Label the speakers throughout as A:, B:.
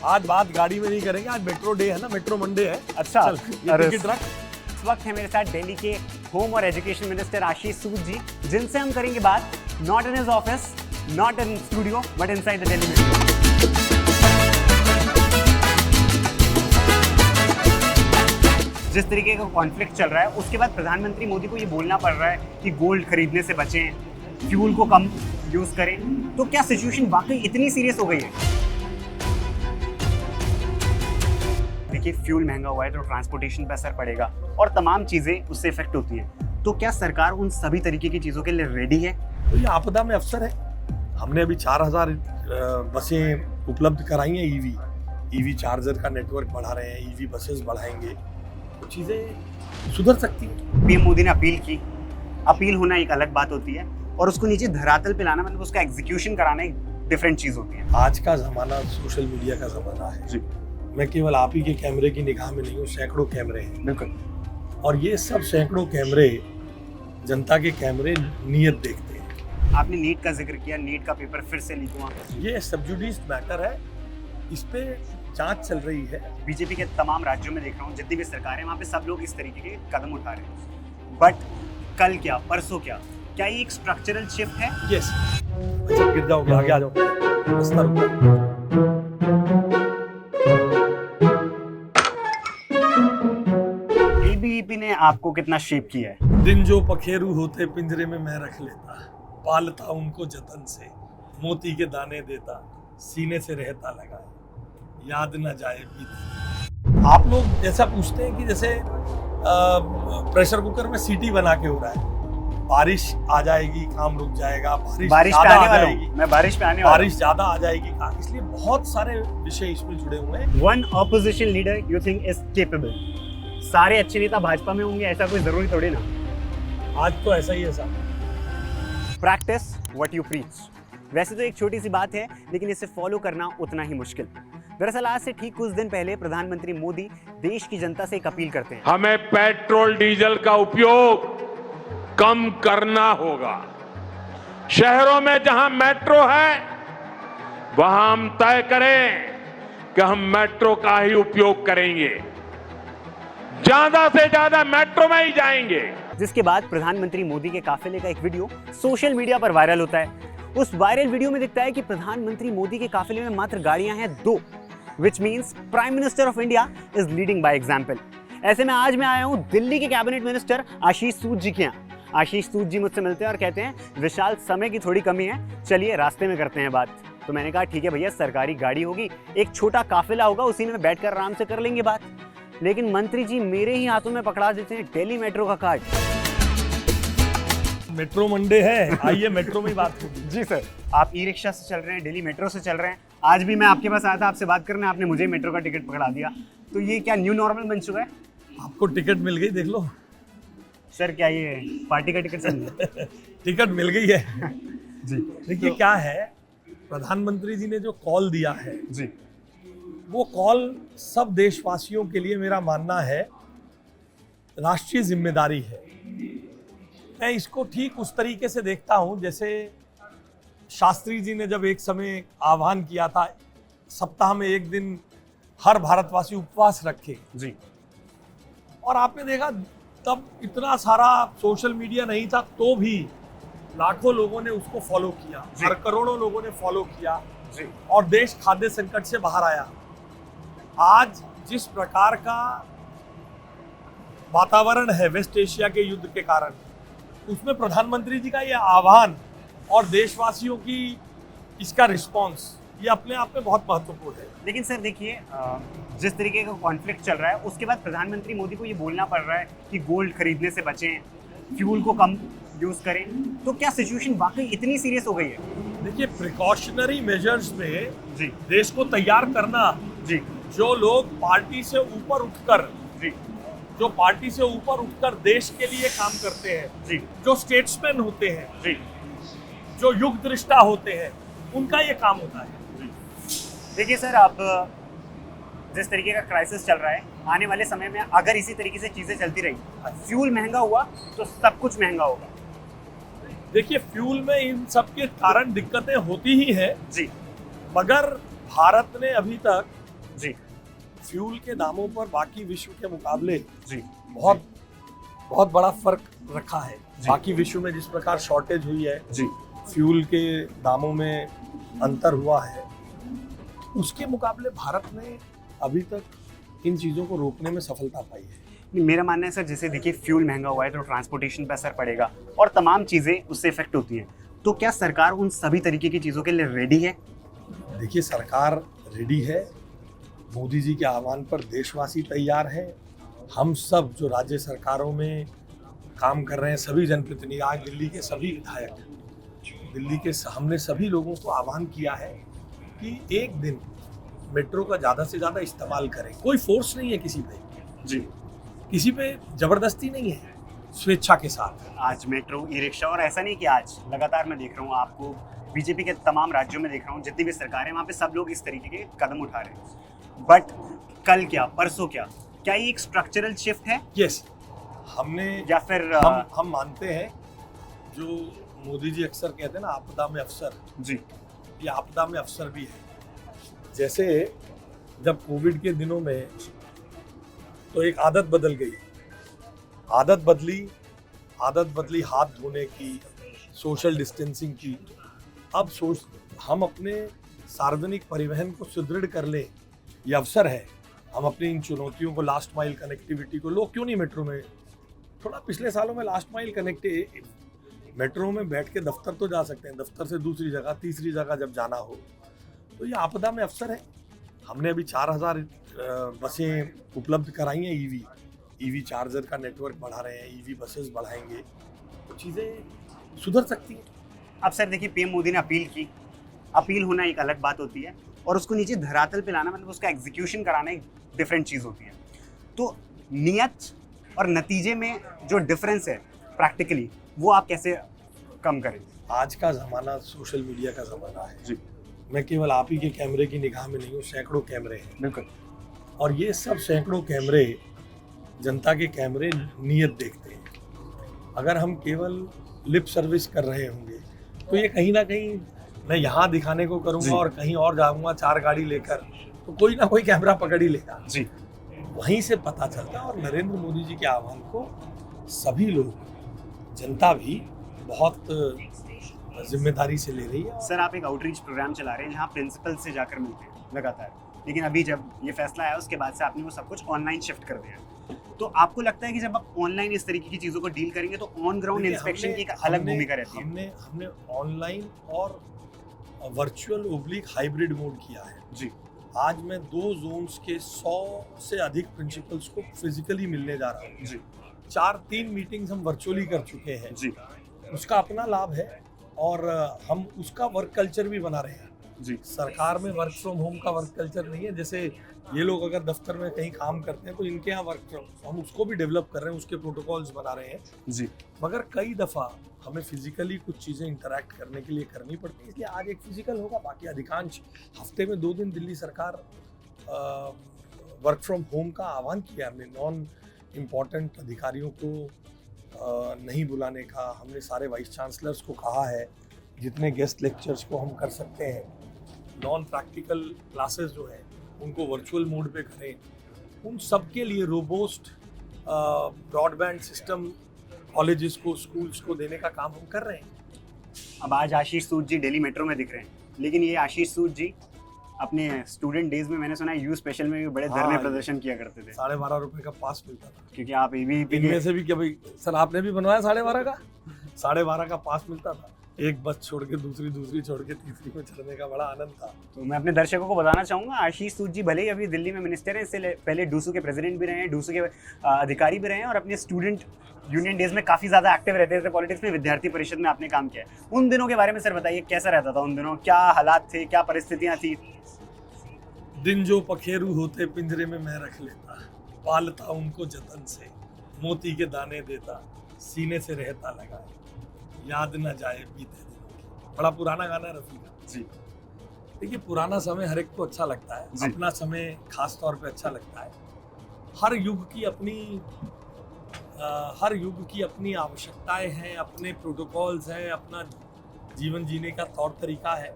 A: आज बात गाड़ी में नहीं करेंगे, आज मेट्रो डे है ना, मेट्रो मंडे है।
B: अच्छा,
A: चल, ये
B: अरे
A: टिकट रख।
B: इस वक्त है मेरे साथ दिल्ली के होम और एजुकेशन मिनिस्टर आशीष सूद जी, जिनसे हम करेंगे बात not in his office, not in studio, but inside the Delhi metro. जिस तरीके का कॉन्फ्लिक्ट चल रहा है, उसके बाद प्रधानमंत्री मोदी को ये बोलना पड़ रहा है कि गोल्ड खरीदने से बचें, फ्यूल को कम यूज करें, तो क्या सिचुएशन वाकई इतनी सीरियस हो गई है? देखिए, फ्यूल महंगा हुआ है तो ट्रांसपोर्टेशन पर असर पड़ेगा और तमाम चीजें उससे इफेक्ट होती हैं। तो क्या सरकार उन सभी तरीके की चीजों के लिए रेडी है?
A: तो ये आपदा में अवसर है। हमने अभी 4000 बसें उपलब्ध कराई हैं। ईवी चार्जर का नेटवर्क बढ़ा रहे हैं, ईवी बसेस बढ़ाएंगे, तो चीजें सुधर सकती हैं।
B: पीएम मोदी ने अपील की। अपील होना एक अलग बात होती है और उसको नीचे धरातल पे लाना, मतलब उसका एग्जीक्यूशन कराना एक डिफरेंट चीज होती है।
A: आज का जमाना सोशल मीडिया का जमाना है जी। मैं केवल आप ही के कैमरे की निगाह में नहीं हूँ, सैकड़ों कैमरे हैं।
B: बिल्कुल।
A: और ये सब सैकड़ों कैमरे, जनता के कैमरे नियत देखते हैं।
B: आपने नीट का जिक्र किया, नीट का पेपर फिर से लीक हुआ।
A: ये सबजुडिस मैटर है, इस पे जांच चल रही है।
B: बीजेपी के तमाम राज्यों में देख रहा हूँ, जितनी भी सरकार है वहाँ पे सब लोग इस तरीके के कदम उठा रहे हैं। बट कल क्या, परसों क्या ये एक स्ट्रक्चरल शिफ्ट है?
A: यस। अच्छा, गिर जाओगे, आगे आ जाओ, रास्ता रुको।
B: एबीवीपी ने आपको कितना शेप किया है?
A: दिन जो पखेरू होते पिंजरे में मैं रख लेता, पालता उनको जतन से, मोती के दाने देता, सीने से रहता लगाए, याद न जाए बीते। आप लोग जैसा पूछते हैं कि जैसे प्रेशर कुकर में सीटी बना के हो रहा है, बारिश आ जाएगी काम रुक जाएगा,
B: बारिश पे आने वाला हूं मैं, बारिश पे आने वाला हूं।
A: बारिश ज्यादा आ जाएगी, इसलिए बहुत सारे विषय इसमें जुड़े हुए हैं।
B: One opposition leader you think is capable? सारे अच्छे नेता भाजपा में होंगे ऐसा कोई जरूरी थोड़ी ना।
A: आज तो ऐसा ही है साहब।
B: Practice what you preach. वैसे तो एक छोटी सी बात है, लेकिन इसे फॉलो करना उतना ही मुश्किल। दरअसल आज से ठीक कुछ दिन पहले प्रधानमंत्री मोदी देश की जनता से एक अपील करते हैं।
C: हमें पेट्रोल डीजल का उपयोग कम करना होगा। शहरों में जहां मेट्रो है, वहां हम तय करें कि हम मेट्रो का ही उपयोग करेंगे, ज्यादा से ज्यादा मेट्रो में ही जाएंगे।
B: जिसके बाद प्रधानमंत्री मोदी के काफिले का एक वीडियो सोशल मीडिया पर वायरल होता है। उस वायरल वीडियो में दिखता है कि प्रधानमंत्री मोदी के काफिले में मात्र गाड़ियां हैं 2, which means prime minister of India is leading by example. ऐसे में आज मैं आया हूं दिल्ली के कैबिनेट मिनिस्टर आशीष सूद जी के यहाँ। आशीष सूद जी मुझसे मिलते हैं और कहते हैं विशाल, समय की थोड़ी कमी है, चलिए रास्ते में करते हैं बात। तो मैंने कहा ठीक है भैया, सरकारी गाड़ी होगी, एक छोटा काफिला होगा, उसी में बैठकर आराम से कर लेंगे बात। लेकिन मंत्री जी मेरे ही हाथों में पकड़ा देते हैं दिल्ली मेट्रो का कार्ड।
A: मेट्रो मंडे है, आइए मेट्रो में ही बात होगी।
B: जी सर। आप ई रिक्शा से चल रहे हैं, दिल्ली मेट्रो से चल रहे हैं। आज भी मैं आपके पास आया था आपसे बात करने, आपने मुझे मेट्रो का टिकट पकड़ा दिया। तो ये क्या न्यू नॉर्मल बन चुका है?
A: आपको टिकट मिल गई, देख लो।
B: सर क्या ये पार्टी का टिकट समझे?
A: टिकट मिल गई है
B: जी।
A: देखिए
B: तो,
A: क्या है, प्रधानमंत्री जी ने जो कॉल दिया है
B: जी,
A: वो कॉल सब देशवासियों के लिए मेरा मानना है राष्ट्रीय जिम्मेदारी है। मैं इसको ठीक उस तरीके से देखता हूं जैसे शास्त्री जी ने जब एक समय आह्वान किया था, सप्ताह में एक दिन हर भारतवासी उपवास रखे
B: जी।
A: और आपने देखा तब इतना सारा सोशल मीडिया नहीं था, तो भी लाखों लोगों ने उसको फॉलो किया, हर करोड़ों लोगों ने फॉलो किया
B: जी।
A: और देश खाद्य संकट से बाहर आया। आज जिस प्रकार का वातावरण है वेस्ट एशिया के युद्ध के कारण, उसमें प्रधानमंत्री जी का ये आह्वान और देशवासियों की इसका रिस्पांस, ये अपने आप में बहुत महत्वपूर्ण है।
B: लेकिन सर देखिए, जिस तरीके का कॉन्फ्लिक्ट चल रहा है, उसके बाद प्रधानमंत्री मोदी को ये बोलना पड़ रहा है कि गोल्ड खरीदने से बचें, फ्यूल को कम यूज करें, तो क्या सिचुएशन वाकई इतनी सीरियस हो गई है?
A: देखिए, प्रिकॉशनरी मेजर्स में
B: जी
A: देश को तैयार करना,
B: जी,
A: जो लोग पार्टी से ऊपर उठकर
B: जी,
A: जो पार्टी से ऊपर उठकर देश के लिए काम करते हैं,
B: जी,
A: जो स्टेट्समैन होते हैं,
B: जी,
A: जो युग दृष्टा होते हैं, उनका ये काम होता है।
B: देखिए सर, अब जिस तरीके का क्राइसिस चल रहा है, आने वाले समय में अगर इसी तरीके से चीजें चलती रही, फ्यूल महंगा हुआ तो सब कुछ महंगा होगा।
A: देखिए, फ्यूल में इन सब के कारण दिक्कतें होती ही हैं,
B: जी,
A: मगर भारत ने अभी तक
B: जी
A: फ्यूल के दामों पर बाकी विश्व के मुकाबले
B: जी
A: बहुत बहुत बड़ा फर्क रखा है।
B: जी।
A: बाकी विश्व में जिस प्रकार शॉर्टेज हुई है,
B: जी
A: फ्यूल के दामों में अंतर हुआ है, उसके मुकाबले भारत ने अभी तक इन चीज़ों को रोकने में सफलता पाई है।
B: नहीं, मेरा मानना है सर, जैसे देखिए फ्यूल महंगा हुआ है तो ट्रांसपोर्टेशन पर असर पड़ेगा और तमाम चीज़ें उससे इफेक्ट होती हैं। तो क्या सरकार उन सभी तरीके की चीज़ों के लिए रेडी है?
A: देखिए, सरकार रेडी है। मोदी जी के आह्वान पर देशवासी तैयार है। हम सब जो राज्य सरकारों में काम कर रहे हैं, सभी जनप्रतिनिधि, आज दिल्ली के सभी विधायक, हमने सभी लोगों को आह्वान किया है कि एक दिन मेट्रो का ज़्यादा से ज़्यादा इस्तेमाल करें। कोई फोर्स नहीं है किसी पे जबरदस्ती नहीं है, स्वेच्छा के साथ।
B: आज मेट्रो, ई रिक्शा, और ऐसा नहीं कि आज लगातार मैं देख रहा हूँ आपको बीजेपी के तमाम राज्यों में देख रहा हूँ, जितनी भी सरकारें हैं वहाँ पे सब लोग इस तरीके के कदम उठा रहे हैं। बट कल क्या, परसों क्या ये एक स्ट्रक्चरल शिफ्ट है?
A: यस, हमने
B: या फिर
A: हम मानते हैं, जो मोदी जी अक्सर कहते हैं ना, आपदा में अवसर,
B: जी
A: ये आपदा में अवसर भी है। जैसे जब कोविड के दिनों में तो एक आदत बदल गई, आदत बदली हाथ धोने की, सोशल डिस्टेंसिंग की। अब हम अपने सार्वजनिक परिवहन को सुदृढ़ कर लें, ये अवसर है। हम अपनी इन चुनौतियों को, लास्ट माइल कनेक्टिविटी को, लोग क्यों नहीं मेट्रो में, थोड़ा पिछले सालों में लास्ट माइल कनेक्टिविटी, मेट्रो में बैठ के दफ्तर तो जा सकते हैं, दफ्तर से दूसरी जगह, तीसरी जगह जब जाना हो, तो ये आपदा में अवसर है। हमने अभी 4000 बसें उपलब्ध कराई हैं, ईवी चार्जर का नेटवर्क बढ़ा रहे हैं, ईवी बसेस बढ़ाएंगे, तो चीज़ें सुधर सकती हैं।
B: अब सर देखिए, पीएम मोदी ने अपील होना एक अलग बात होती है और उसको नीचे धरातल पे लाना, मतलब उसका एग्जीक्यूशन कराना एक डिफरेंट चीज़ होती है। तो नियत और नतीजे में जो डिफरेंस है प्रैक्टिकली, वो आप कैसे कम करें?
A: आज का ज़माना सोशल मीडिया का ज़माना है
B: जी।
A: मैं केवल आप ही के कैमरे की निगाह में नहीं हूँ, सैकड़ों कैमरे हैं।
B: बिल्कुल।
A: और ये सब सैकड़ों कैमरे, जनता के कैमरे नियत देखते हैं। अगर हम केवल लिप सर्विस कर रहे होंगे तो ये कहीं ना कहीं, मैं यहाँ दिखाने को करूँगा और कहीं और जाऊँगा 4 गाड़ी लेकर, तो कोई ना कोई कैमरा पकड़ ही लेगा।
B: जी।
A: वहीं से पता चलता है। और नरेंद्र मोदी जी के आह्वान को सभी लोग, जनता भी बहुत जिम्मेदारी से ले रही है।
B: सर, आप एक आउटरीच प्रोग्राम चला रहे हैं जहाँ प्रिंसिपल से जाकर मिलते हैं लगातार, लेकिन अभी जब ये फैसला आया उसके बाद से आपने वो सब कुछ ऑनलाइन शिफ्ट कर दिया। तो आपको लगता है कि जब आप ऑनलाइन इस तरीके की चीज़ों को डील करेंगे तो ऑन ग्राउंड इंस्पेक्शन की एक अलग भूमिका रहती है?
A: हमने ऑनलाइन और वर्चुअल ओब्लिक हाइब्रिड मोड किया है।
B: जी।
A: आज मैं 2 जोन्स के 100 से अधिक प्रिंसिपल्स को फिजिकली मिलने जा रहा हूँ।
B: जी।
A: 3 मीटिंग्स हम वर्चुअली कर चुके हैं।
B: जी।
A: उसका अपना लाभ है और हम उसका वर्क कल्चर भी बना रहे हैं।
B: जी।
A: सरकार में वर्क फ्रॉम होम का वर्क कल्चर नहीं है। जैसे ये लोग अगर दफ्तर में कहीं काम करते हैं तो इनके यहाँ वर्क फ्रॉम, हम उसको भी डेवलप कर रहे हैं, उसके प्रोटोकॉल्स बना रहे हैं।
B: जी।
A: मगर कई दफ़ा हमें फिजिकली कुछ चीज़ें इंटरैक्ट करने के लिए करनी पड़ती है, इसलिए आज एक फिजिकल होगा, बाकी अधिकांश हफ्ते में 2 दिन दिल्ली सरकार वर्क फ्रॉम होम का आह्वान किया। हमने नॉन इम्पॉर्टेंट अधिकारियों को नहीं बुलाने का, हमने सारे वाइस चांसलर्स को कहा है जितने गेस्ट लेक्चर्स को हम कर सकते हैं, नॉन प्रैक्टिकल क्लासेस जो हैं उनको वर्चुअल मोड पे करें। उन सब के लिए रोबोस्ट ब्रॉडबैंड सिस्टम कॉलेजेस को, स्कूल्स को देने का काम हम कर रहे हैं।
B: अब आज आशीष सूद जी दिल्ली मेट्रो में दिख रहे हैं, लेकिन ये आशीष सूद जी अपने स्टूडेंट डेज में, मैंने सुना है यू स्पेशल में भी बड़े धरने प्रदर्शन किया करते थे।
A: 12.5 रुपए का पास मिलता था,
B: क्योंकि आप ABVP
A: इनमें से भी क्या भाई सर, आपने भी बनवाया 12.5 का? 12.5 का पास मिलता था। एक बस छोड़ के दूसरी छोड़ के तीसरी में चढ़ने का बड़ा आनंद था।
B: तो मैं अपने दर्शकों को बताना चाहूँगा, आशीष सूद जी भले ही अभी दिल्ली में मिनिस्टर हैं, इससे पहले डूसू के प्रेसिडेंट भी रहे हैं, डूसू के अधिकारी भी रहे हैं, और अपने स्टूडेंट यूनियन डेज में काफ़ी ज़्यादा एक्टिव रहते थे पॉलिटिक्स में। विद्यार्थी परिषद में आपने काम किया है। उन दिनों के बारे में सर बताइए, कैसा रहता था उन दिनों? क्या हालात थे, क्या परिस्थितियाँ थी?
A: दिन जो पखेरू होते पिंजरे में मैं रख लेता, पालता उनको जतन से, मोती के दाने देता, सीने से रहता लगाए, याद न जाए बीते दिनों की। बड़ा पुराना गाना है रफ़ी का।
B: जी।
A: देखिए, पुराना समय हर एक को अच्छा लगता है,
B: जी।
A: अपना समय खास तौर पे अच्छा लगता है। हर युग की अपनी आवश्यकताएं हैं, अपने प्रोटोकॉल्स हैं, अपना जीवन जीने का तौर तरीका है।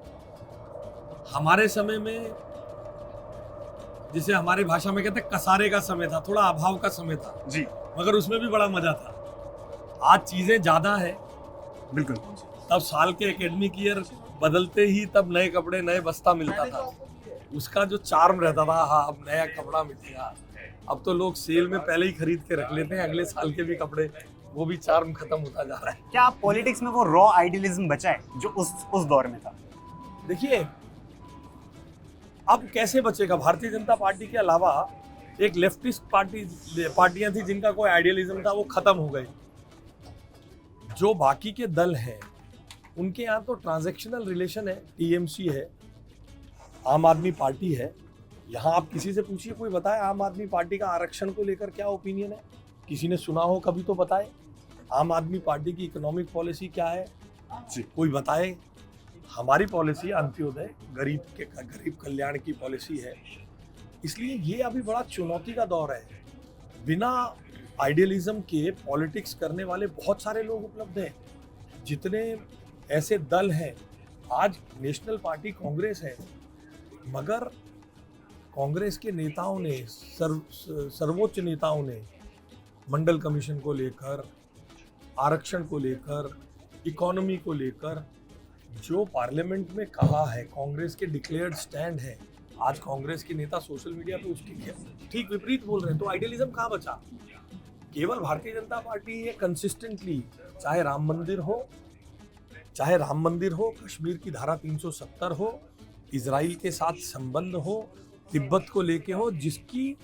A: हमारे समय में जिसे हमारे भाषा में कहते हैं कसारे का समय था, थोड़ा अभाव का समय था,
B: जी
A: मगर उसमें भी बड़ा मजा था। आज चीजें ज्यादा है,
B: बिल्कुल।
A: तब साल के एकेडमिक ईयर बदलते ही तब नए कपड़े नए बस्ता मिलता था, उसका जो चार्म रहता था, हाँ अब नया कपड़ा मिलेगा। अब तो लोग सेल में पहले ही खरीद के रख लेते हैं अगले साल के भी कपड़े, वो भी चार्म खत्म होता जा रहा है।
B: क्या पॉलिटिक्स में वो रॉ आइडियलिज्म बचा है जो उस दौर में था?
A: देखिए अब कैसे बचेगा, भारतीय जनता पार्टी के अलावा एक लेफ्टिस्ट पार्टियां थी जिनका कोई आइडियलिज्म था, वो खत्म हो गई। जो बाकी के दल हैं उनके यहाँ तो ट्रांजैक्शनल रिलेशन है, टीएमसी है, आम आदमी पार्टी है। यहाँ आप किसी से पूछिए, कोई बताए आम आदमी पार्टी का आरक्षण को लेकर क्या ओपिनियन है, किसी ने सुना हो कभी तो बताए। आम आदमी पार्टी की इकोनॉमिक पॉलिसी क्या है जी, कोई बताए। हमारी पॉलिसी अंत्योदय गरीब कल्याण की पॉलिसी है। इसलिए ये अभी बड़ा चुनौती का दौर है। बिना आइडियलिज्म के पॉलिटिक्स करने वाले बहुत सारे लोग उपलब्ध हैं। जितने ऐसे दल हैं, आज नेशनल पार्टी कांग्रेस है, मगर कांग्रेस के नेताओं ने सर्वोच्च नेताओं ने मंडल कमीशन को लेकर, आरक्षण को लेकर, इकोनॉमी को लेकर जो पार्लियामेंट में कहा है, कांग्रेस के डिक्लेयर्ड स्टैंड है, आज कांग्रेस के नेता सोशल मीडिया पे उसके ठीक विपरीत बोल रहे हैं। तो आइडियलिज्म कहाँ बचा? केवल भारतीय जनता पार्टी ये कंसिस्टेंटली, चाहे राम मंदिर हो, कश्मीर की धारा 370 हो, इजराइल के साथ संबंध हो, तिब्बत को लेके हो, जिसकी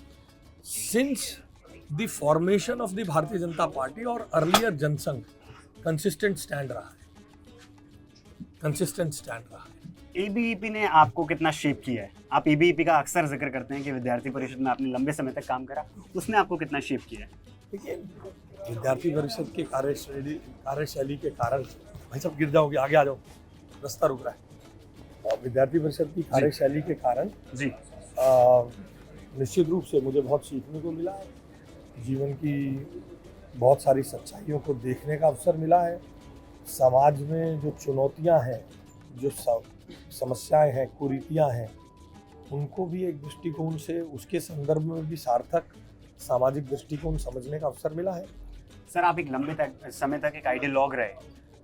A: since the formation of the Bharatiya Janata party और अर्लियर जनसंघ कंसिस्टेंट स्टैंड रहा है।
B: एबीवीपी ने आपको कितना शेप किया है? आप एबीवीपी का अक्सर जिक्र करते हैं कि विद्यार्थी परिषद में आपने लंबे समय तक काम करा, उसने आपको कितना शेप किया है?
A: देखिए, विद्यार्थी परिषद के कार्यशैली के कारण, भाई सब गिर जाओगे, आगे आ जाओ, रास्ता रुक रहा है। और विद्यार्थी परिषद की कार्यशैली के कारण जी निश्चित रूप से मुझे बहुत सीखने को मिला है, जीवन की बहुत सारी सच्चाइयों को देखने का अवसर मिला है। समाज में जो चुनौतियां हैं, जो समस्याएं हैं, कुरीतियां हैं, उनको भी एक दृष्टिकोण से, उसके संदर्भ में भी सार्थक सामाजिक दृष्टिकोण समझने का अवसर मिला है।
B: सर, आप एक लंबे समय तक एक आइडियोलॉग रहे,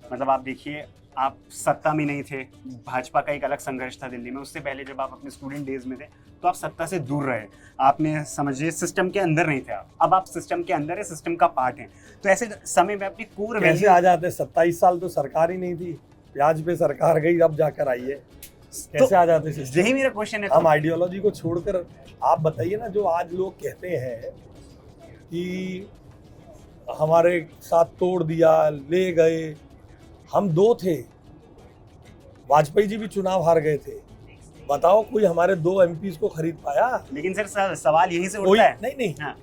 B: मतलब आप देखिए, आप सत्ता में नहीं थे, भाजपा का एक अलग संघर्ष था दिल्ली में। उससे पहले जब आप अपने स्टूडेंट डेज में थे तो आप सत्ता से दूर रहे, आपने समझिए सिस्टम के अंदर नहीं थे। अब आप सिस्टम के अंदर है, सिस्टम का पार्ट है। तो ऐसे समय में अपनी कोर
A: कैसे आ जाते? 27 साल तो सरकार ही नहीं थी, प्याज पे सरकार गई, अब जाकर आई है, कैसे आ जाते?
B: यही मेरा क्वेश्चन है।
A: हम आइडियोलॉजी को छोड़कर आप बताइए ना, जो आज लोग कहते हैं कि हमारे साथ तोड़ दिया, ले गए, हम 2 थे, वाजपेयी जी भी चुनाव हार गए थे, बताओ कोई हमारे 2 MPs को खरीद पाया?
B: लेकिन सर सवाल यहीं से उठता है।
A: नहीं हाँ।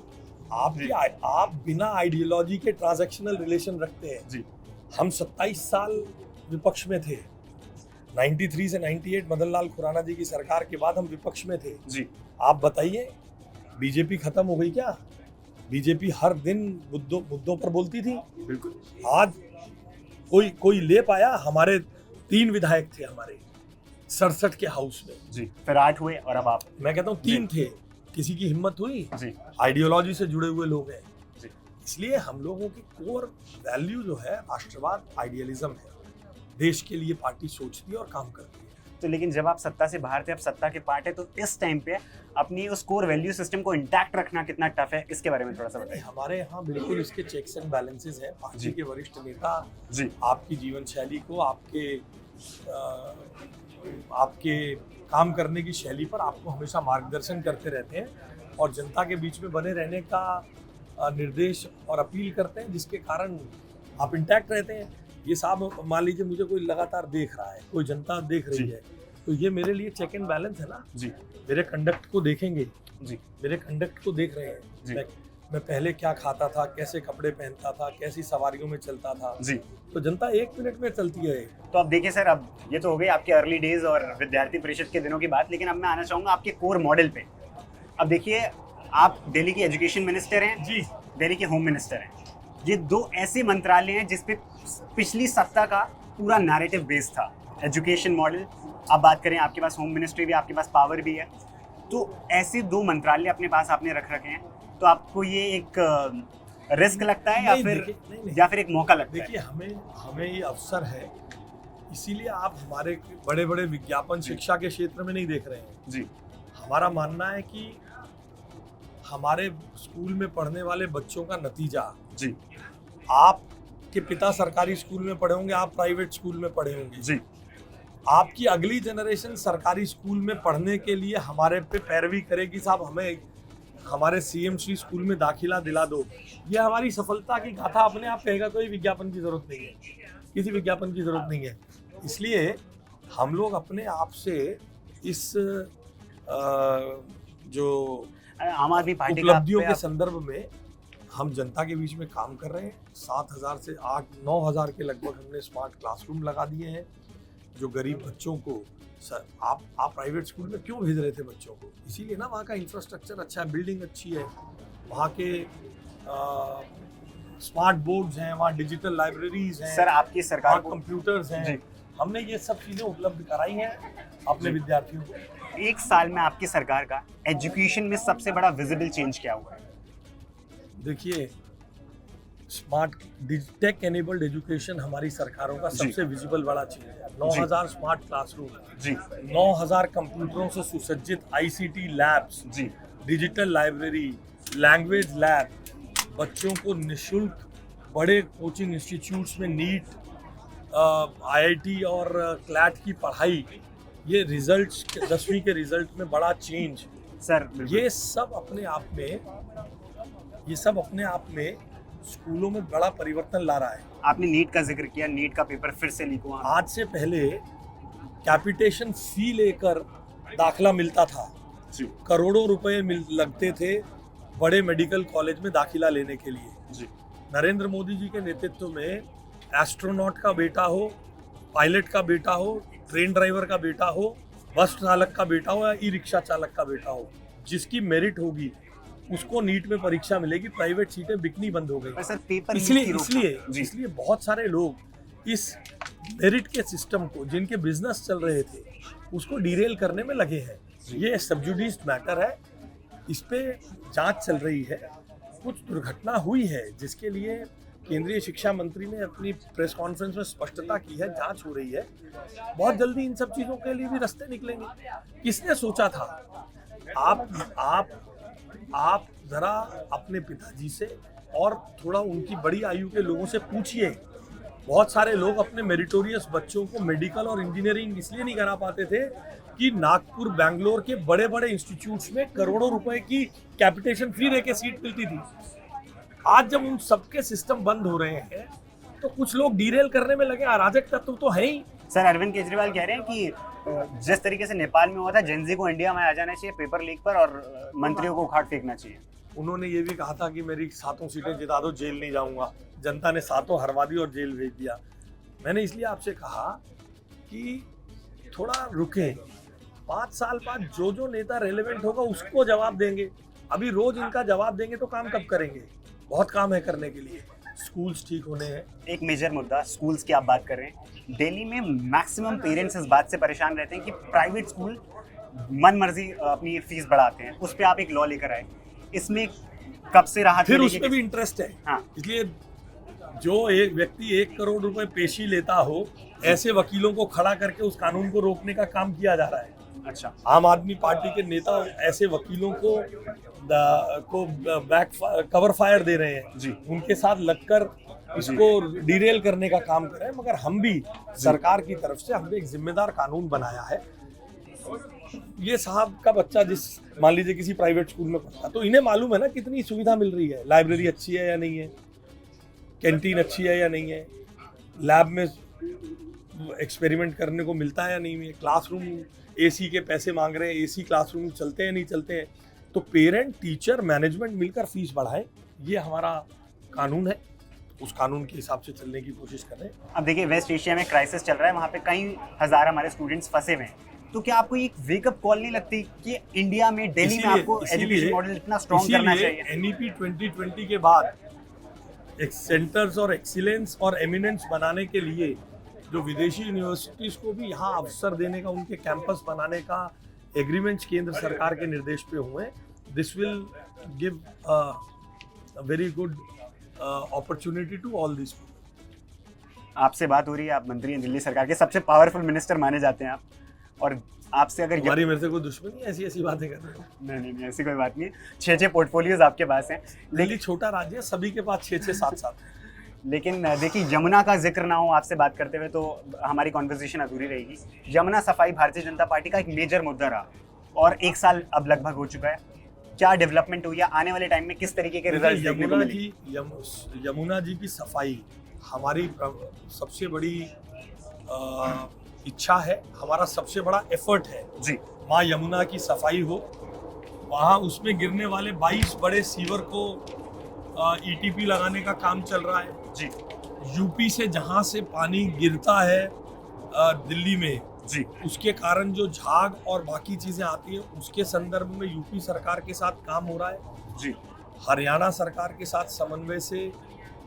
A: आप बिना आइडियोलॉजी के ट्रांजैक्शनल रिलेशन रखते हैं जी। हम 27 साल विपक्ष में थे, 93 से 98 मदन लाल खुराना जी की सरकार के बाद हम विपक्ष में थे जी। आप बताइए, बीजेपी खत्म हो गई क्या? बीजेपी हर दिन मुद्दों पर बोलती थी। बिल्कुल। आज कोई ले पाया? हमारे 3 विधायक थे हमारे 67 के हाउस में
B: जी, फिर 8 हुए और अब आप।
A: मैं कहता हूँ 3 थे, किसी की हिम्मत हुई जी। आइडियोलॉजी से जुड़े हुए लोग हैं जी। इसलिए हम लोगों की कोर वैल्यू जो है राष्ट्रवाद, आइडियलिज्म है। देश के लिए पार्टी सोचती है और काम करती है।
B: तो लेकिन जब आप सत्ता से बाहर थे, अब सत्ता के पार्ट है, तो इस टाइम पे अपनी उस कोर वैल्यू सिस्टम को इंटैक्ट रखना कितना टफ है, इसके बारे में थोड़ा सा बताइए।
A: हमारे यहाँ बिल्कुल इसके चेक्स एंड बैलेंसेस हैं। पार्टी के वरिष्ठ नेता जी आपकी जीवन शैली को, आपके काम करने की शैली पर आपको हमेशा मार्गदर्शन करते रहते हैं और जनता के बीच में बने रहने का निर्देश और अपील करते हैं, जिसके कारण आप इंटैक्ट रहते हैं। ये साहब मान लीजिए मुझे कोई लगातार देख रहा है, कोई जनता देख रही है, तो ये मेरे लिए चेक एंड बैलेंस है ना जी। मेरे कंडक्ट को देखेंगे जी, मेरे कंडक्ट को देख रहे हैं जी। मैं पहले क्या खाता था, कैसे कपड़े पहनता था, कैसी सवारियों में चलता था जी, तो जनता 1 मिनट में चलती है।
B: तो अब देखिए सर, अब ये तो हो गई आपके अर्ली डेज और विद्यार्थी परिषद के दिनों की बात, लेकिन अब मैं आना चाहूँगा आपके कोर मॉडल पे। अब देखिए, आप दिल्ली के एजुकेशन मिनिस्टर हैं जी, दिल्ली के होम मिनिस्टर हैं। ये 2 ऐसे मंत्रालय हैं जिसपे पिछली सत्ता का पूरा नैरेटिव बेस था। एजुकेशन मॉडल, आप बात करें, आपके पास होम मिनिस्ट्री भी, आपके पास पावर भी है। तो ऐसे 2 मंत्रालय अपने पास आपने रख रखे हैं, तो आपको ये एक रिस्क लगता है या
A: नहीं,
B: फिर
A: देखिए, नहीं।
B: या फिर एक मौका लगता है?
A: देखिए, हमें ये अवसर है, इसीलिए आप हमारे बड़े बड़े विज्ञापन शिक्षा के क्षेत्र में नहीं देख रहे हैं।
B: जी
A: हमारा मानना है कि हमारे स्कूल में पढ़ने वाले बच्चों का नतीजा,
B: जी
A: आपके पिता सरकारी स्कूल में पढ़े होंगे, आप प्राइवेट स्कूल में पढ़े होंगे,
B: जी
A: आपकी अगली जनरेशन सरकारी स्कूल में पढ़ने के लिए हमारे पे पैरवी करेगी, साहब हमें हमारे सीएमसी स्कूल में दाखिला दिला दो। ये हमारी सफलता की गाथा अपने आप कहेगा, कोई विज्ञापन की जरूरत नहीं है, किसी विज्ञापन की जरूरत नहीं है। इसलिए हम लोग अपने आप से इस जो
B: आम आदमी पार्टी का
A: उपलब्धियों
B: पे
A: के
B: आप-
A: संदर्भ में हम जनता के बीच में काम कर रहे हैं। 7,000 से 8-9,000 के लगभग हमने स्मार्ट क्लासरूम लगा दिए हैं, जो गरीब बच्चों को आप प्राइवेट स्कूल में क्यों भेज रहे थे बच्चों को? इसीलिए ना, वहाँ का इंफ्रास्ट्रक्चर अच्छा है, बिल्डिंग अच्छी है, वहाँ के स्मार्ट बोर्ड्स हैं, वहाँ डिजिटल लाइब्रेरीज हैं,
B: सर आपकी सरकार
A: वहाँ
B: को
A: कंप्यूटर्स
B: जी।
A: हैं। हमने ये सब चीज़ें उपलब्ध कराई हैं अपने
B: जी।
A: विद्यार्थियों को।
B: 1 साल में आपकी सरकार का एजुकेशन में सबसे बड़ा विजिबल चेंज क्या हुआ है?
A: देखिए, स्मार्ट टेक एनेबल्ड एजुकेशन हमारी सरकारों का
B: जी।
A: सबसे विजिबल बड़ा चीज है। 9,000 स्मार्ट क्लासरूम,
B: जी
A: 9,000 कंप्यूटरों से सुसज्जित आईसीटी लैब्स,
B: जी
A: डिजिटल लाइब्रेरी, लैंग्वेज लैब, बच्चों को निशुल्क बड़े कोचिंग इंस्टीट्यूट्स में नीट, आईआईटी और क्लैट की पढ़ाई, ये रिजल्ट्स 10वीं के रिजल्ट में बड़ा चेंज,
B: सर
A: ये सब अपने आप में स्कूलों में बड़ा परिवर्तन ला रहा है।
B: आपने नीट का जिक्र किया, नीट का पेपर फिर से लीक हुआ।
A: आज से पहले कैपिटेशन फी लेकर दाखला मिलता था,
B: जी
A: करोड़ों रुपए लगते थे बड़े मेडिकल कॉलेज में दाखिला लेने के लिए।
B: जी
A: नरेंद्र मोदी जी के नेतृत्व में एस्ट्रोनॉट का बेटा हो, पायलट का बेटा हो, ट्रेन ड्राइवर का बेटा हो, बस चालक का बेटा हो या ई रिक्शा चालक का बेटा हो, जिसकी मेरिट होगी उसको नीट में परीक्षा मिलेगी। प्राइवेट सीटें बिकनी बंद हो गई।
B: पर सर पेपर
A: इसलिए
B: लीक की रोकथाम-
A: इसलिए
B: जी
A: इसलिए बहुत सारे लोग इस मेरिट के सिस्टम को, जिनके बिजनेस चल रहे थे, उसको डिरेल करने में लगे हैं। ये सबजुडिस मैटर है, इस पे जांच चल रही है। कुछ दुर्घटना हुई है जिसके लिए केंद्रीय शिक्षा मंत्री ने अपनी प्रेस कॉन्फ्रेंस में स्पष्टता की है, जांच हो रही है। बहुत जल्दी इन सब चीजों के लिए भी रास्ते निकलेंगे। किसने सोचा था? आप जरा अपने पिताजी से और थोड़ा उनकी बड़ी आयु के लोगों से पूछिए। बहुत सारे लोग अपने मेरिटोरियस बच्चों को मेडिकल और इंजीनियरिंग इसलिए नहीं करा पाते थे कि नागपुर, बैंगलोर के बड़े बड़े इंस्टीट्यूट्स में करोड़ों रुपए की कैपिटेशन फी लेके सीट मिलती थी। आज जब उन सबके सिस्टम बंद हो रहे हैं तो कुछ लोग डीरेल करने में लगे। अराजक तत्व तो है ही।
B: सर अरविंद केजरीवाल कह रहे हैं कि जिस तरीके से नेपाल में हुआ था, जेनजी को इंडिया में आ जाना चाहिए पेपर लीक पर और मंत्रियों को उखाड़ फेंकना चाहिए।
A: उन्होंने ये भी कहा था कि मेरी 7 सीटें जिता दो, जेल नहीं जाऊंगा। जनता ने 7 हरवा दी और जेल भेज दिया। मैंने इसलिए आपसे कहा कि थोड़ा रुके, 5 साल बाद जो जो नेता रेलेवेंट होगा उसको जवाब देंगे। अभी रोज इनका जवाब देंगे तो काम कब करेंगे? बहुत काम है करने के लिए। स्कूल्स ठीक होने हैं।
B: एक मेजर मुद्दा स्कूल्स की आप बात कर रहे हैं। दिल्ली में मैक्सिमम पेरेंट्स इस बात से परेशान रहते हैं कि प्राइवेट स्कूल मन मर्जी अपनी फीस बढ़ाते हैं। उस पर आप एक लॉ लेकर आए, इसमें कब से राहत
A: फिर
B: मिलेगी?
A: उसमें भी इंटरेस्ट है।
B: हाँ।
A: इसलिए जो एक व्यक्ति 1 करोड़ रुपए पेशी लेता हो, ऐसे वकीलों को खड़ा करके उस कानून को रोकने का काम किया जा रहा है।
B: अच्छा,
A: आम आदमी पार्टी के नेता ऐसे वकीलों को बैक कवर फायर दे रहे हैं
B: जी।
A: उनके साथ लगकर इसको डिरेल करने का काम कर रहे हैं। मगर हम भी सरकार की तरफ से हमने एक जिम्मेदार कानून बनाया है। ये साहब का बच्चा जिस मान लीजिए किसी प्राइवेट स्कूल में पढ़ता, तो इन्हें मालूम है ना कितनी सुविधा मिल रही है। लाइब्रेरी अच्छी है या नहीं है, कैंटीन अच्छी है या नहीं है, लैब में एक्सपेरिमेंट करने को मिलता है या नहीं है, क्लासरूम एसी के पैसे मांग रहे हैं, एसी क्लासरूम चलते हैं नहीं चलते हैं। तो पेरेंट, टीचर, मैनेजमेंट मिलकर फीस बढ़ाएं, ये हमारा कानून है। उस कानून के हिसाब से चलने की कोशिश करें।
B: अब देखिए वेस्ट एशिया में क्राइसिस चल रहा है, वहाँ पे कई हजार हमारे स्टूडेंट्स फंसे हुए हैं। तो क्या आपको एक वेकअप कॉल नहीं लगती कि इंडिया में, दिल्ली में आपको एजुकेशन मॉडल इतना स्ट्रॉन्ग करना चाहिए?
A: एनईपी 2020 के बाद एक सेंटर्स और एक्सीलेंस और एमिनेंस बनाने के लिए जो विदेशी यूनिवर्सिटीज़ को भी यहाँ अवसर देने का, उनके कैंपस बनाने का एग्रीमेंट्स केंद्र सरकार के निर्देश पे हुए, this will give very good opportunity to all this.
B: आपसे बात हो रही है, आप मंत्री हैं, दिल्ली सरकार के सबसे पावरफुल मिनिस्टर माने जाते हैं आप, और आपसे अगर
A: हमारी मेरे से कोई दुश्मनी है, ऐसी ऐसी बातें कर रहे हो?
B: नहीं, ऐसी कोई बात नहीं है। 6 पोर्टफोलियोज आपके पास हैं,
A: दिल्ली छोटा राज्य है, सभी के पास 6 7 7 है।
B: लेकिन देखिए यमुना का जिक्र ना हो आपसे बात करते हुए तो हमारी कॉन्वर्सेशन अधूरी रहेगी। यमुना सफाई भारतीय जनता पार्टी का एक मेजर मुद्दा रहा और 1 साल अब लगभग हो चुका है। क्या डेवलपमेंट हुई है, आने वाले टाइम में किस तरीके के रिजल्ट देखने को मिलेंगे?
A: यमुना जी की सफाई हमारी सबसे बड़ी इच्छा है, हमारा सबसे बड़ा एफर्ट है
B: जी।
A: माँ यमुना की सफाई हो, वहाँ उसमें गिरने वाले 22 बड़े सीवर को ईटीपी लगाने का काम चल रहा है
B: जी।
A: यूपी से जहाँ से पानी गिरता है दिल्ली में
B: जी,
A: उसके कारण जो झाग और बाकी चीजें आती है, उसके संदर्भ में यूपी सरकार के साथ काम हो रहा है
B: जी।
A: हरियाणा सरकार के साथ समन्वय से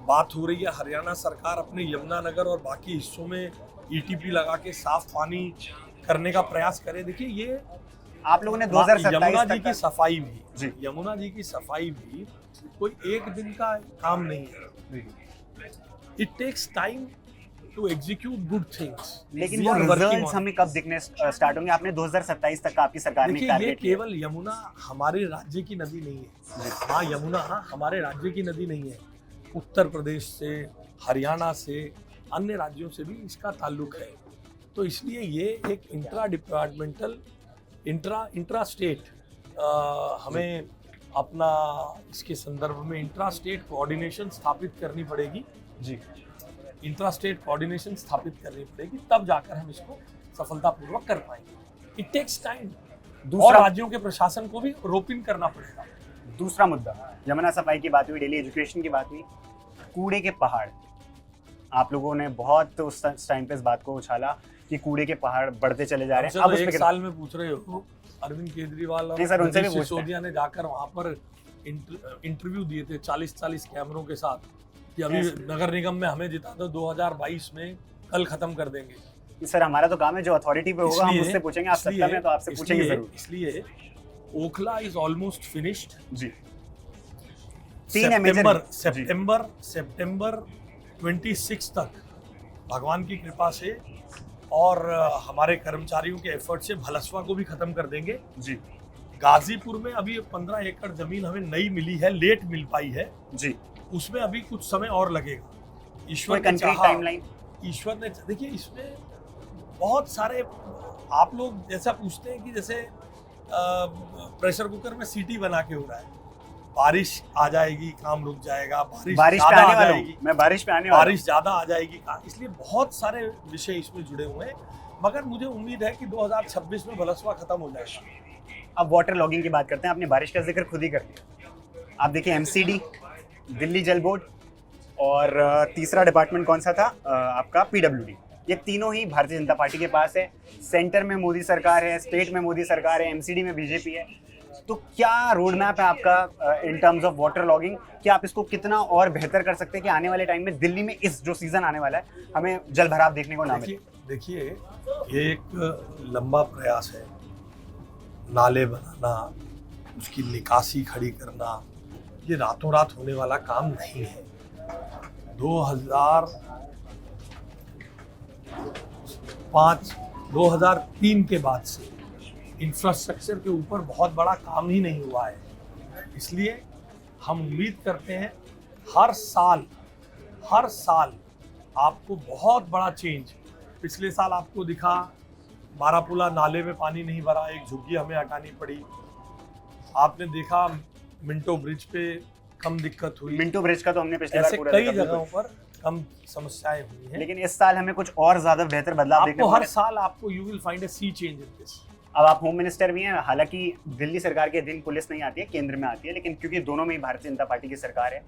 A: बात हो रही है। हरियाणा सरकार अपने यमुनानगर और बाकी हिस्सों में ईटीपी लगा के साफ पानी करने का प्रयास करे। देखिए ये
B: आप लोगों ने 2027
A: यमुना जी
B: तक
A: की सफाई भी
B: जी।
A: यमुना जी की सफाई भी कोई एक दिन का काम नहीं है। It takes time to execute good things.
B: लेकिन वो रिजल्ट्स हमें कब दिखने स्टार्ट होंगे? आपने 2027 तक का आपकी सरकार ने
A: देखिए ये
B: टारगेट किया।
A: केवल यमुना हमारे राज्य की नदी नहीं है, हाँ यमुना हमारे राज्य की नदी नहीं है, उत्तर प्रदेश से, हरियाणा से, अन्य राज्यों से भी इसका ताल्लुक है। तो इसलिए ये एक इंट्रा डिपार्टमेंटल इंट्रा स्टेट हमें अपना इसके संदर्भ में इंट्रा स्टेट कोऑर्डिनेशन स्थापित करनी पड़ेगी
B: जी।
A: इंट्रा स्टेट कोऑर्डिनेशन स्थापित करनी पड़ेगी, तब जाकर हम इसको सफलतापूर्वक कर पाएंगे। It takes time. और राज्यों के प्रशासन को भी रोपिन करना पड़ेगा।
B: दूसरा मुद्दा, यमुना सफाई की बात हुई, डेली एजुकेशन की बात हुई, कूड़े के पहाड़। आप लोगों ने बहुत उस टाइम पे इस बात को उछाला कि कूड़े के पहाड़ बढ़ते चले जा रहे हैं।
A: अब एक साल में पूछ रहे हो, अरविंद केजरीवाल और मनीष सिसोदिया ने जाकर वहां पर इंटरव्यू दिए थे 40 कैमरों के साथ कि अभी नगर निगम में हमें जिता दो 2022 में, कल खत्म कर देंगे।
B: सर हमारा तो काम है, जो अथॉरिटी पे होगा हम उससे पूछेंगे, आप सत्ता में तो आपसे पूछेंगे जरूर।
A: इसलिए ओखला इज ऑलमोस्ट फिनिश्ड
B: जी।
A: सितंबर 26 तक भगवान की कृपा से और हमारे कर्मचारियों के एफर्ट से भलसवा को भी खत्म कर देंगे
B: जी।
A: गाजीपुर में अभी 15 एकड़ जमीन हमें नई मिली है, लेट मिल पाई है
B: जी,
A: उसमें अभी कुछ समय और लगेगा। ईश्वर ने देखिए इसमें बहुत सारे, आप लोग जैसा पूछते हैं कि जैसे प्रेशर कुकर में सीटी बना के हो रहा है, बारिश आ जाएगी काम रुक जाएगा, बारिश ज्यादा आ जाएगी,
B: मैं बारिश पे आने वाला हूं,
A: बारिश ज्यादा आ जाएगी, इसलिए बहुत सारे विषय इसमें जुड़े हुए हैं। मगर मुझे उम्मीद है कि 2026 में भलसवा खत्म हो जाएगा।
B: अब वाटर लॉगिंग की बात करते हैं, आपने बारिश का जिक्र खुद ही कर दिया। आप देखिए एमसीडी, दिल्ली जल बोर्ड और तीसरा डिपार्टमेंट कौन सा था आपका, पीडब्ल्यूडी, ये तीनों ही भारतीय जनता पार्टी के पास है। सेंटर में मोदी सरकार है, स्टेट में मोदी सरकार है, एमसीडी में बीजेपी है। तो क्या रोड मैप है आपका in terms of water logging? क्या आप इसको कितना और बेहतर कर सकते हैं कि आने वाले टाइम में दिल्ली में इस जो सीजन आने वाला है हमें जल भराव देखने को ना मिले?
A: देखिए ये एक लंबा प्रयास है, नाले बनाना, उसकी निकासी खड़ी करना, ये रातों रात होने वाला काम नहीं है। 2003 के बाद से इंफ्रास्ट्रक्चर के ऊपर बहुत बड़ा काम ही नहीं हुआ है। इसलिए हम उम्मीद करते हैं हर साल आपको बहुत बड़ा चेंज। पिछले साल आपको दिखा बारापुला नाले में पानी नहीं भरा, एक झुग्गी हमें हटानी पड़ी। आपने देखा मिंटो ब्रिज पे कम दिक्कत हुई,
B: मिंटो ब्रिज का तो हमने पिछले बार पूरा
A: कई जगहों पर कम समस्याएं हुई हैं।
B: लेकिन इस साल हमें कुछ और ज्यादा बेहतर बदलाव देखने को
A: हर साल आपको you will find a sea change in this.
B: अब आप होम मिनिस्टर भी हैं, हालांकि दिल्ली सरकार के अधीन पुलिस नहीं आती है, केंद्र में आती है, लेकिन क्योंकि दोनों में ही भारतीय जनता पार्टी की सरकार है,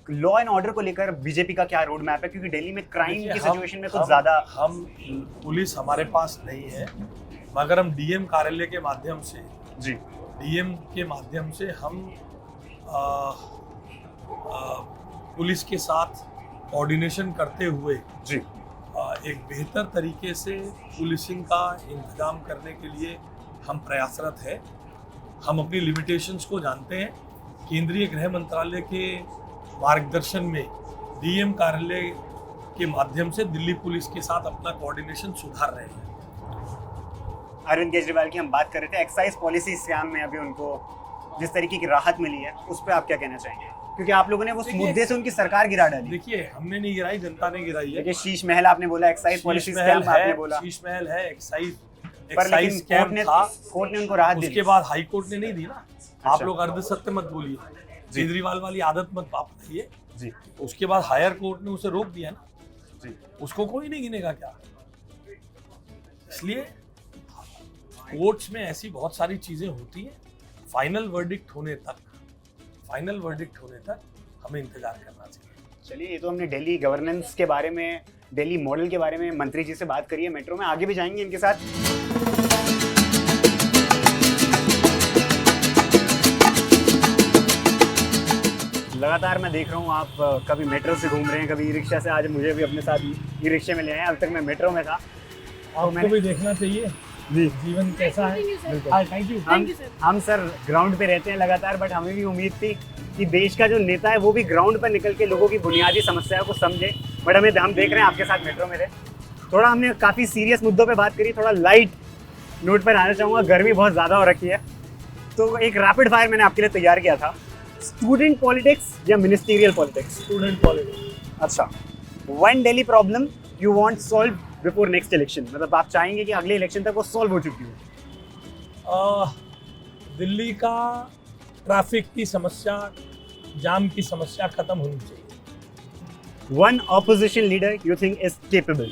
B: लॉ एंड ऑर्डर को लेकर बीजेपी का क्या रोड मैप है? क्योंकि दिल्ली में क्राइम की सिचुएशन में कुछ ज्यादा, हम
A: पुलिस हमारे पास नहीं है, मगर हम डीएम कार्यालय के माध्यम से
B: जी,
A: डीएम के माध्यम से हम पुलिस के साथ कोऑर्डिनेशन करते हुए
B: जी,
A: एक बेहतर तरीके से पुलिसिंग का इंतजाम करने के लिए हम प्रयासरत हैं। हम अपनी लिमिटेशंस को जानते हैं। केंद्रीय गृह मंत्रालय के मार्गदर्शन में डीएम कार्यालय के माध्यम से दिल्ली पुलिस के साथ अपना कोऑर्डिनेशन सुधार रहे हैं।
B: अरविंद केजरीवाल की हम बात कर रहे थे, एक्साइज पॉलिसी स्कैम में अभी उनको जिस तरीके की राहत मिली है उस पर आप क्या कहना चाहेंगे? क्योंकि आप लोगों ने उस मुद्दे से उनकी सरकार गिरा डाली।
A: देखिए, हमने नहीं गिराई, जनता ने गिराई है।
B: देखिए, शीश महल आपने बोला, एक्साइज पॉलिसी स्कैम आपने बोला,
A: शीश महल है, एक्साइज
B: पर लेकिन
A: स्कैम था।
B: कोर्ट ने उनको राहत दी।
A: उसके बाद हाई कोर्ट ने नहीं दी ना। आप लोग अर्ध सत्य मत बोलिए, केजरीवाल वाली आदत मत अपनाइए
B: जी।
A: उसके बाद हायर कोर्ट ने उसे रोक दिया ना
B: जी।
A: उसको कोई नहीं गिनेगा क्या? इसलिए कोर्ट्स में ऐसी बहुत सारी चीजें होती हैं। फाइनल वर्डिक्ट होने तक हमें इंतजार करना चाहिए।
B: चलिए, ये तो हमने दिल्ली गवर्नेंस के बारे में, दिल्ली मॉडल के बारे में मंत्री जी से बात करी है मेट्रो में। आगे भी जाएंगे इनके साथ। लगातार मैं देख रहा हूँ आप कभी मेट्रो से घूम रहे हैं, कभी ई रिक्शा से। आज मुझे भी अपने साथ ई रिक्शे में ले आए। अब तक मैं मेट्रो में था।
A: आपको भी देखना चाहिए
B: जी,
A: जीवन कैसा है। Thank you.
B: हम सर ग्राउंड पे रहते हैं लगातार, बट हमें भी उम्मीद थी कि देश का जो नेता है वो भी ग्राउंड पर निकल के लोगों की बुनियादी समस्याओं को समझे। बट हम देख रहे हैं आपके साथ मेट्रो में रहे। थोड़ा हमने काफ़ी सीरियस मुद्दों पे बात करी, थोड़ा लाइट नोट पर आना चाहूँगा। गर्मी बहुत ज़्यादा हो रखी है, तो एक रैपिड फायर मैंने आपके लिए तैयार किया था। स्टूडेंट पॉलिटिक्स या मिनिस्टीरियल पॉलिटिक्स?
A: Student politics.
B: अच्छा, one Delhi problem you want solve before next election, मतलब आप चाहेंगे कि अगले इलेक्शन तक वो सॉल्व हो चुकी हो?
A: दिल्ली का ट्रैफिक की समस्या, जाम की समस्या खत्म होनी चाहिए।
B: One opposition leader you think is capable?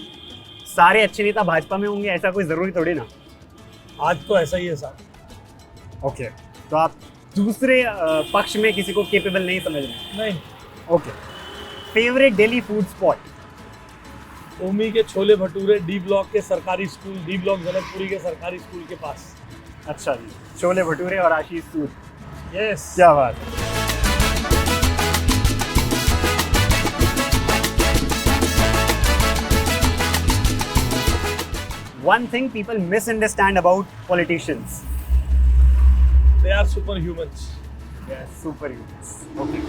B: सारे अच्छे नेता भाजपा में होंगे ऐसा कोई जरूरी थोड़ी ना।
A: आज तो ऐसा ही है सर।
B: ओके, तो आप दूसरे पक्ष में किसी को केपेबल नहीं समझ रहे?
A: नहीं।
B: Okay, favourite Delhi food spot?
A: Omi के छोले भटूरे, डी ब्लॉक के सरकारी स्कूल, डी ब्लॉक जनकपुरी के सरकारी स्कूल के पास।
B: अच्छा जी, छोले भटूरे और आशीष सूद।
A: यस।
B: क्या बात। One thing people misunderstand about politicians.
A: They are superhumans.
B: Yes, superhumans. Okay.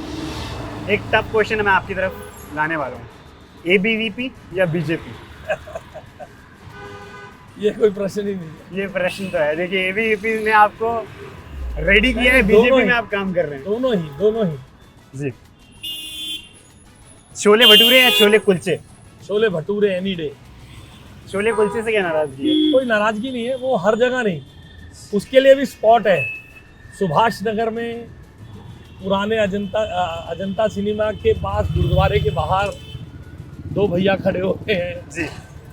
B: एक टफ क्वेश्चन मैं आपकी तरफ लाने वाला हूँ। ABVP या बीजेपी?
A: ये कोई प्रश्न ही नहीं है।
B: ये प्रश्न तो है। देखिए, ABVP ने आपको रेडी किया है, बीजेपी में आप काम कर रहे हैं।
A: दोनों ही
B: जी। छोले भटूरे या छोले कुलचे?
A: Chole bhature any day.
B: छोले कुलचे से क्या नाराजगी है?
A: कोई नाराजगी नहीं है, वो हर जगह नहीं, उसके लिए भी स्पॉट है। सुभाष नगर में पुराने अजंता सिनेमा के पास गुरुद्वारे के बाहर दो भैया खड़े होते हैं
B: जी।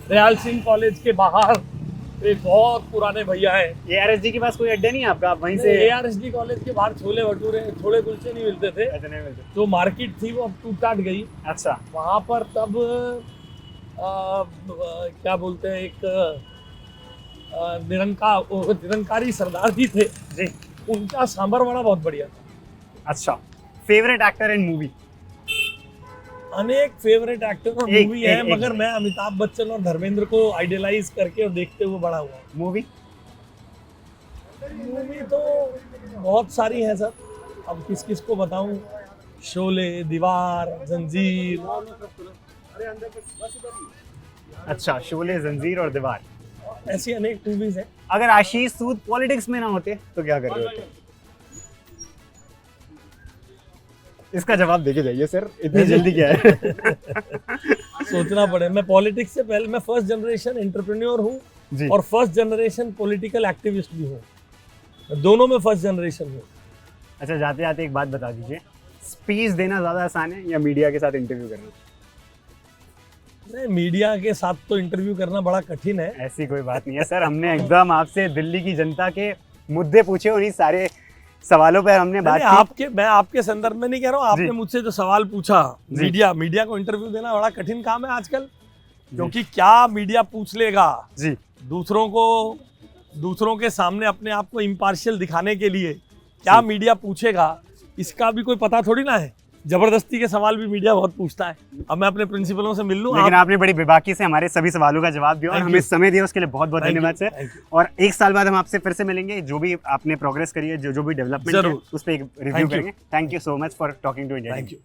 A: दयाल सिंह कॉलेज के बाहर एक बहुत पुराने भैया है।
B: ARSD के पास कोई अड्डा नहीं है आपका? आप वहीं से?
A: ARSD कॉलेज के बाहर छोले भटूरे, छोले कुलचे नहीं मिलते थे।
B: अच्छा, नहीं मिलते।
A: जो मार्केट थी वो अब टूट टाट गई।
B: अच्छा।
A: वहाँ पर तब क्या बोलते हैं, एक निरंकारी सरदार जी थे
B: जी,
A: उनका सांभर वड़ा बहुत बढ़िया था।
B: अच्छा, फेवरेट एक्टर इन मूवी?
A: अनेक फेवरेट एक्टर और
B: एक-
A: मूवी है,
B: एक-
A: मगर मैं अमिताभ बच्चन और धर्मेंद्र को आइडियलाइज करके और देखते हुए बड़ा हुआ।
B: मूवी
A: तो बहुत सारी है सर, अब किस किस को बताऊं। शोले, दीवार, जंजीर।
B: अच्छा, शोले, जंजीर और दीवार,
A: ऐसी अनेक मूवीज हैं।
B: अगर आशीष सूद पॉलिटिक्स में ना होते तो क्या कर रहे होते? इसका जवाब देके जाइए सर, इतनी जल्दी क्या है?
A: सोचना पड़े। मैं पॉलिटिक्स से पहले, मैं फर्स्ट जनरेशन एंटरप्रेन्योर हूँ
B: जी।
A: और फर्स्ट जनरेशन पॉलिटिकल एक्टिविस्ट भी हूँ। मैं दोनों में फर्स्ट जनरेशन हूँ।
B: अच्छा, जाते जाते एक बात बता दीजिए, स्पीच देना ज़्यादा आसान है या मीडिया के साथ इंटरव्यू करना?
A: नहीं, मीडिया के साथ तो इंटरव्यू करना बड़ा कठिन है।
B: ऐसी कोई बात नहीं है सर, हमने एकदम आपसे दिल्ली की जनता के मुद्दे पूछे, उन्हीं सारे सवालों पर हमने बात की।
A: मैं आपके संदर्भ में नहीं कह रहा हूँ, आपने
B: जी।
A: मुझसे जो सवाल पूछा,
B: जी।
A: मीडिया को इंटरव्यू देना बड़ा कठिन काम है आजकल, क्योंकि क्या मीडिया पूछ लेगा
B: जी।
A: दूसरों के सामने अपने आप को इम्पार्शियल दिखाने के लिए क्या मीडिया पूछेगा, इसका भी कोई पता थोड़ी ना है। जबरदस्ती के सवाल भी मीडिया बहुत पूछता है। अब मैं अपने प्रिंसिपलों से मिल लूं।
B: लेकिन आपने बड़ी बेबाकी से हमारे सभी सवालों का जवाब दिया और
A: Thank
B: हमें
A: you.
B: समय दिया, उसके लिए बहुत बहुत
A: Thank you,
B: धन्यवाद सर।
A: thank you.
B: और 1 साल बाद हम आपसे फिर से मिलेंगे, जो भी आपने प्रोग्रेस करी है, जो भी डेवलपमेंट है,
A: जरूर।
B: उस पर एक रिव्यू
A: Thank you.
B: करेंगे। Thank you so much for talking to India.
A: Thank you.